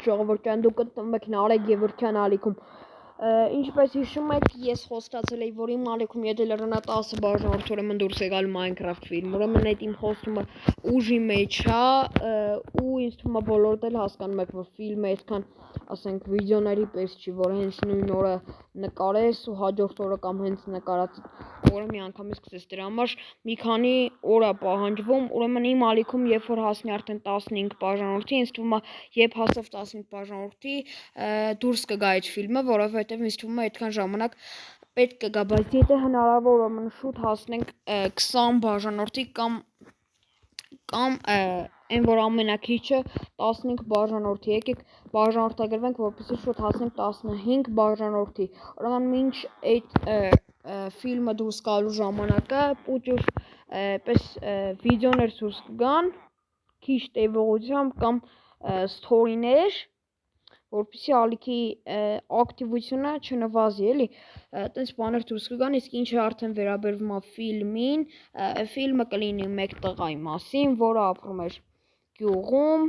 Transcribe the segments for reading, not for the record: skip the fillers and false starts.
Ժողովրդյան դուք գտնվում եք Նարեկ Գևորգյան ալիքում։ Ինչպես հիշում եք, ես խոստացել էի, որ իմ ալիքում եթե լրանա 10 բաժանորդ, ուրեմն դուրս է գալ Minecraft ֆիլմ։ Ուրեմն այդ իմ խոստումը ուժի մեջ է, ու ինձ թվում է բոլորդ էլ հասկանում եք, որ ֆիլմը այդքան, ասենք, վիդեոների պես չի, որ հենց նույն օրը նկարես ու հաջորդ օրը կամ հենց նկարած օրը միանգամից սկսես։ Դրա համար մի քանի օր է պահանջվում, ուրեմն իմ ալիքում երբ որ հասնի արդեն 15 բաժանորդի, ինձ թվում է, երբ հասավ 15 բաժանորդի, դուրս կգա այդ ֆիլմը, որովհետև ինձ թվում է այդքան ժամանակ պետք կգա, բայց եթե հնարավոր ուրեմն շուտ հասնենք 20 բաժանորդի կամ այն որ ամենակիչը 15 բաժանորդի, եկեք բաժանորդագրվենք, որպեսզի շուտ հասնենք 15 բաժանորդի, ուրեմն մինչ այդ ֆիլմը դուրս գալու ժամանակը պուճուր պես վիդեոներ դուրս կգան, քիչ տևողությամբ կամ սթորիներ, որպեսզի ալիքի ակտիվությունը չնվազի, էլի, տենց բաներ դուրս կգան, իսկ ինչը արդեն վերաբերվում է ֆիլմին, ֆիլմը կլինի մեկ տղայի մասին, որը ապրում էր գյուղում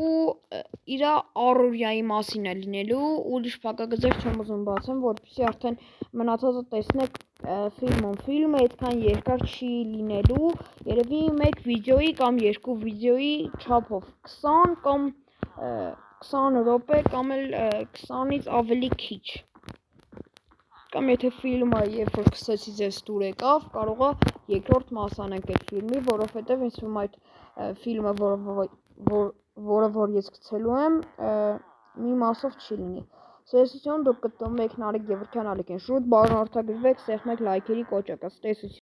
ու իր առօրյայի մասին է լինելու, ուրիշ փակագծեր չեմ ուզում բացեմ, որպեսզի արդեն մնացածը տեսնեք ֆիլմը այդքան երկար չի լինելու, երևի մեկ վիդեոյի կամ երկու վիդեոյի չափով 20 կամ 20 րոպե կամ էլ 20-ից ավելի քիչ, կամ եթե ֆիլմը երբ որ սկսեցի ձեզ դուր եկավ, կարող է երկրորդ մաս անենք այդ ֆիլմի, որովհետև ինձ թվում է այդ ֆիլմը, որը որ ես գցելու եմ, մի մասով չի լինի։ Ցտեսություն, դուք գտնվում եք Նարեկ Գևորգյան ալիքին, շուտ բաժանորդագրվեք, սեղմեք լայքերի կոճակը, ցտեսություն։